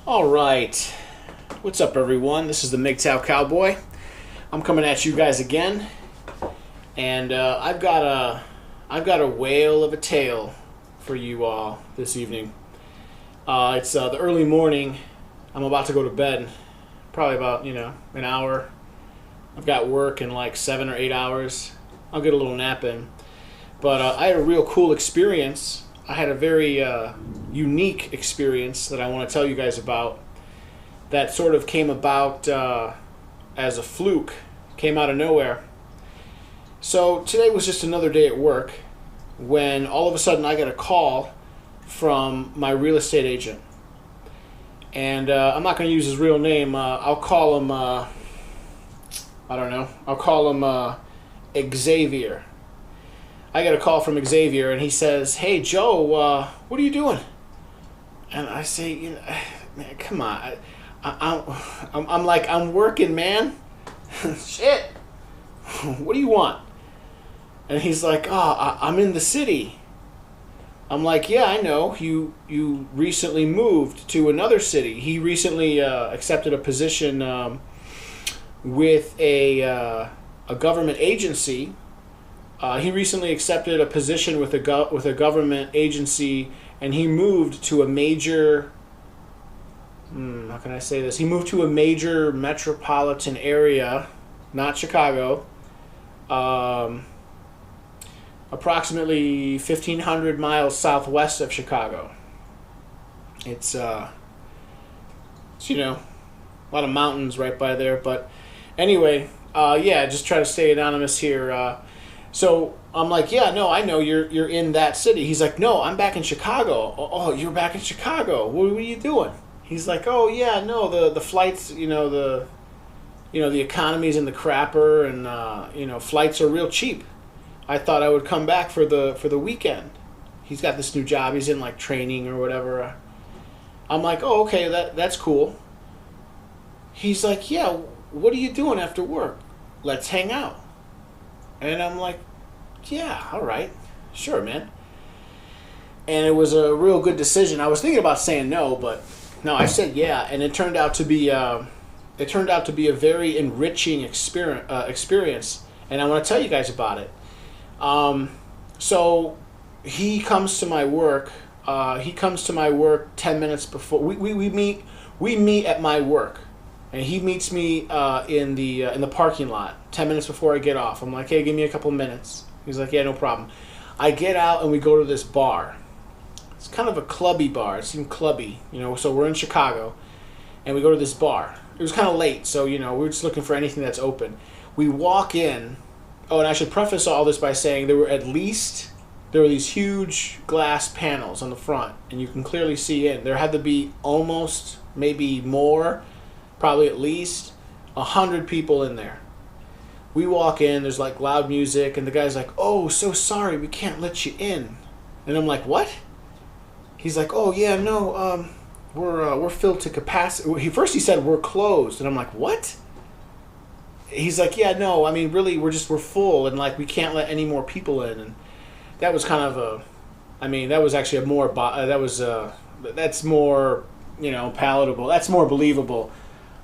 All right, what's up, everyone? This is the Mgtow Cowboy. I'm coming at you guys again, and I've got a whale of a tale for you all this evening. It's the early morning. I'm about to go to bed, probably about an hour. I've got work in like 7 or 8 hours. I'll get a little nap in, but I had a real cool experience. I had a very unique experience that I want to tell you guys about that sort of came about as a fluke, came out of nowhere. So today was just another day at work when all of a sudden I get a call from my real estate agent. And I'm not going to use his real name. I'll call him, I don't know, I'll call him Xavier. I get a call from Xavier, and he says, "Hey, Joe, what are you doing?" And I say, "Man, come on. I'm like, I'm working, man. Shit. What do you want?" And he's like, "Oh, I'm in the city." I'm like, "Yeah, I know. You recently moved to another city." He recently accepted a position with a government agency. He recently accepted a position with a government agency, and he moved to a major. How can I say this? He moved to a major metropolitan area, not Chicago. Approximately 1,500 miles southwest of Chicago. It's a lot of mountains right by there. But anyway, just try to stay anonymous here. So I'm like, "Yeah, no, I know you're in that city." He's like, "No, I'm back in Chicago." "Oh, you're back in Chicago. What are you doing?" He's like, "Oh yeah, no, the flights, the economy's in the crapper, and flights are real cheap. I thought I would come back for the weekend." He's got this new job. He's in like training or whatever. I'm like, "Oh, okay, that's cool." He's like, "Yeah, what are you doing after work? Let's hang out." And I'm like, "Yeah, all right, sure, man." And it was a real good decision. I was thinking about saying no, but no, I said yeah, and it turned out to be a very enriching experience, and I want to tell you guys about it. So he comes to my work. He comes to my work 10 minutes before we meet. We meet at my work. And he meets me in the parking lot 10 minutes before I get off. I'm like, "Hey, give me a couple minutes." He's like, "Yeah, no problem." I get out and we go to this bar. It's kind of a clubby bar. It seemed clubby, So we're in Chicago, and we go to this bar. It was kind of late, so we were just looking for anything that's open. We walk in. Oh, and I should preface all this by saying there were these huge glass panels on the front, and you can clearly see in. There had to be almost, maybe more, probably at least 100 people in there. We walk in, there's like loud music, and the guy's like, "Oh, so sorry, we can't let you in." And I'm like, "What?" He's like, "Oh yeah, no, we're filled to capacity." First he said we're closed, and I'm like, "What?" He's like, "Yeah, no, I mean really, we're full, and like we can't let any more people in." And that was kind of that was actually that's more palatable. That's more believable.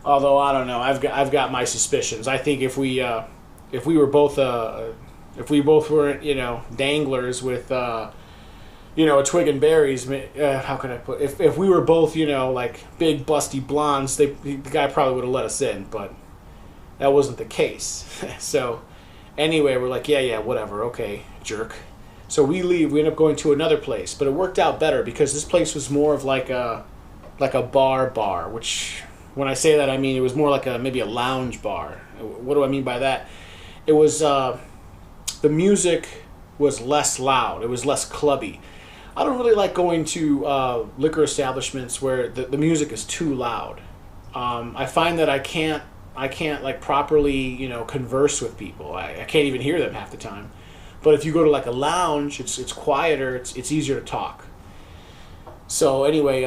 Although I don't know, I've got my suspicions. I think if we were both were danglers with a twig and berries, how can I put? If we were both like big busty blondes, the guy probably would have let us in, but that wasn't the case. So anyway, we're like, yeah, whatever, okay, jerk. So we leave. We end up going to another place, but it worked out better because this place was more of like a bar, which. When I say that, I mean it was more like maybe a lounge bar. What do I mean by that? It was the music was less loud. It was less clubby. I don't really like going to liquor establishments where the music is too loud. I find that I can't like properly converse with people. I can't even hear them half the time. But if you go to like a lounge, it's quieter. It's easier to talk. So anyway,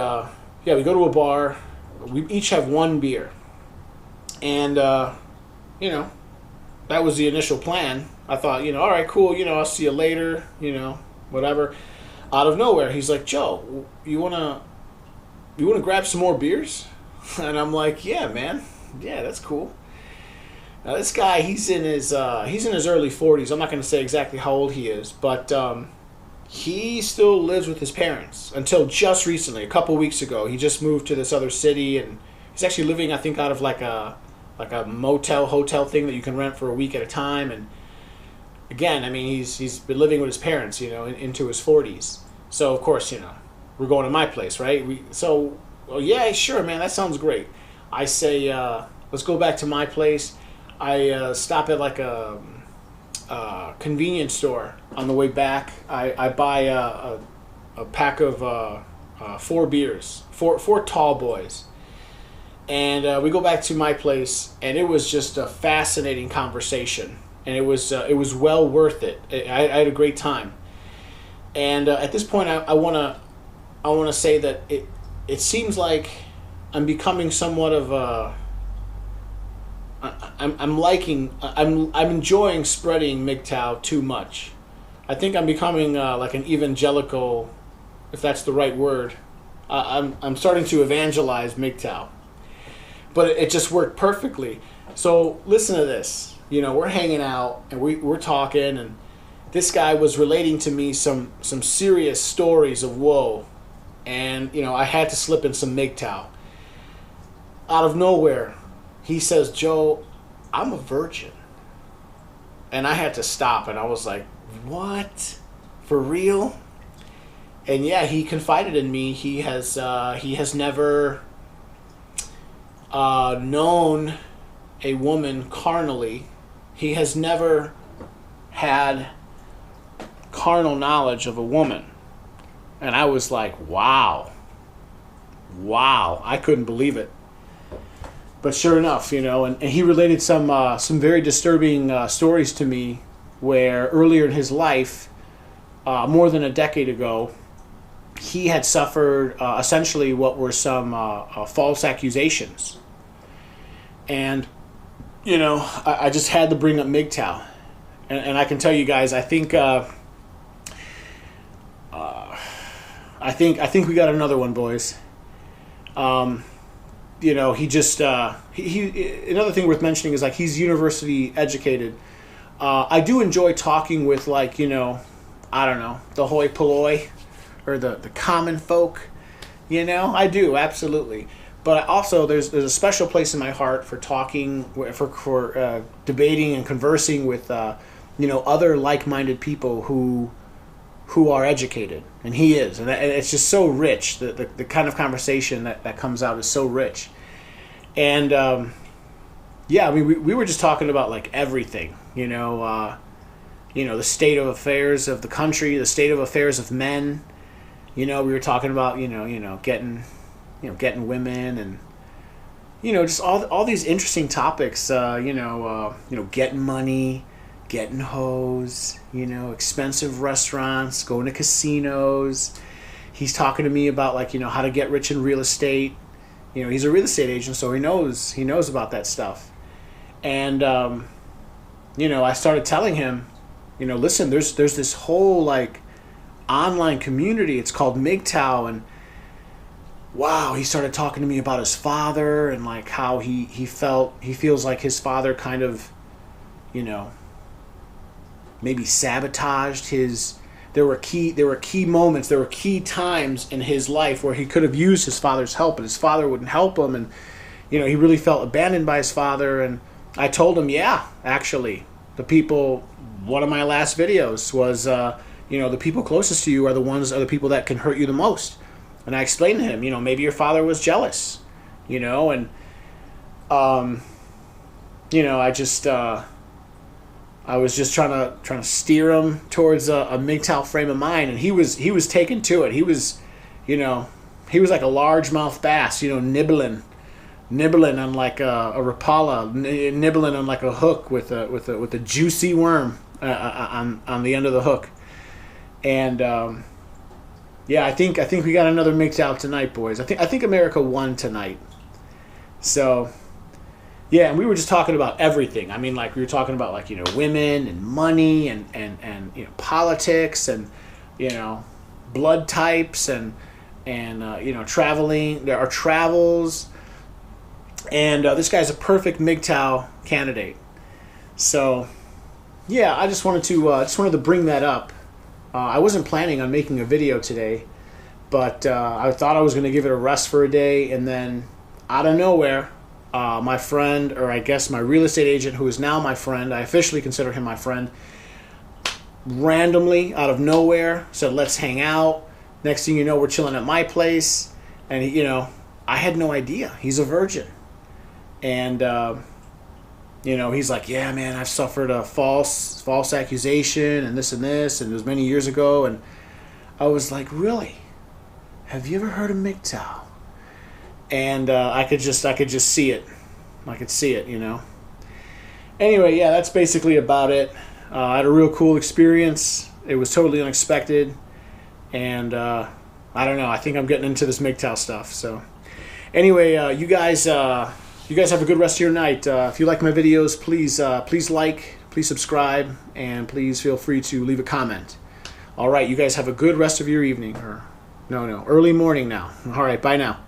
we go to a bar. We each have one beer, and that was the initial plan. I thought, all right, cool, I'll see you later, whatever. Out of nowhere, he's like, "Joe, you wanna you want to grab some more beers? And I'm like, yeah, man. Yeah, that's cool. Now this guy, he's in his early 40s. I'm not going to say exactly how old he is, but he still lives with his parents until just recently. A couple weeks ago, he just moved to this other city, and he's actually living, I think, out of like a motel hotel thing that you can rent for a week at a time. And again, I mean, he's been living with his parents, into his 40s. So of course, we're going to my place, right? Oh yeah, sure, man, that sounds great. I say, let's go back to my place. I stop at like a convenience store on the way back. I buy a pack of 4 beers, four tall boys, and we go back to my place. And it was just a fascinating conversation, and it was well worth it. I had a great time. And at this point, I wanna say that it seems like I'm becoming somewhat of a. I'm enjoying spreading Mgtow too much. I think I'm becoming like an evangelical, if that's the right word. I'm starting to evangelize Mgtow, but it just worked perfectly. So listen to this. We're hanging out and we're talking, and this guy was relating to me some serious stories of woe, and I had to slip in some Mgtow. Out of nowhere, he says, "Joe, I'm a virgin." And I had to stop, and I was like, "What? For real?" And yeah, he confided in me. He has never known a woman carnally. He has never had carnal knowledge of a woman. And I was like, wow. I couldn't believe it. But sure enough, and he related some very disturbing stories to me, where earlier in his life, more than a decade ago, he had suffered essentially what were some false accusations. And, I just had to bring up Mgtow. And I can tell you guys, I think we got another one, boys. He just he another thing worth mentioning is like he's university educated. I do enjoy talking with I don't know, the hoi polloi or the common folk. I do, absolutely. But I also there's a special place in my heart for talking for debating and conversing with other like-minded people who are educated, and he is, and it's just so rich. The kind of conversation that comes out is so rich, and yeah, I mean, we were just talking about like everything, the state of affairs of the country, the state of affairs of men. We were talking about getting women, and just all these interesting topics. Getting money, getting hoes, expensive restaurants, going to casinos. He's talking to me about how to get rich in real estate. He's a real estate agent, so he knows about that stuff. And I started telling him, listen, there's this whole online community. It's called Mgtow, and wow, he started talking to me about his father and how he feels like his father kind of, maybe sabotaged his. There were key moments, there were key times in his life where he could have used his father's help, but his father wouldn't help him, and he really felt abandoned by his father. And I told him, yeah, actually, one of my last videos was, the people closest to you are the people that can hurt you the most. And I explained to him, maybe your father was jealous, and I was just trying to steer him towards a Mgtow frame of mind, and he was taken to it. He was like a largemouth bass, nibbling on like a rapala, nibbling on like a hook with a juicy worm on the end of the hook. And yeah, I think we got another Mgtow tonight, boys. I think America won tonight. So. Yeah, and we were just talking about everything. I mean, we were talking about women and money and politics and blood types and and you know, traveling. There are travels, and this guy's a perfect Mgtow candidate. So, yeah, I just wanted to bring that up. I wasn't planning on making a video today, but I thought I was going to give it a rest for a day, and then out of nowhere, my friend, or I guess my real estate agent, who is now my friend, I officially consider him my friend, randomly out of nowhere said, let's hang out. Next thing you know, we're chilling at my place, and you know, I had no idea he's a virgin. And you know, he's like, yeah, man, I've suffered a false accusation and this, and it was many years ago. And I was like, really? Have you ever heard of Mgtow? And I could just see it. I could see it, you know. Anyway, yeah, that's basically about it. I had a real cool experience. It was totally unexpected, and I don't know. I think I'm getting into this Mgtow stuff. So, anyway, you guys have a good rest of your night. If you like my videos, please like, please subscribe, and please feel free to leave a comment. All right, you guys have a good rest of your evening, or no, early morning now. All right, bye now.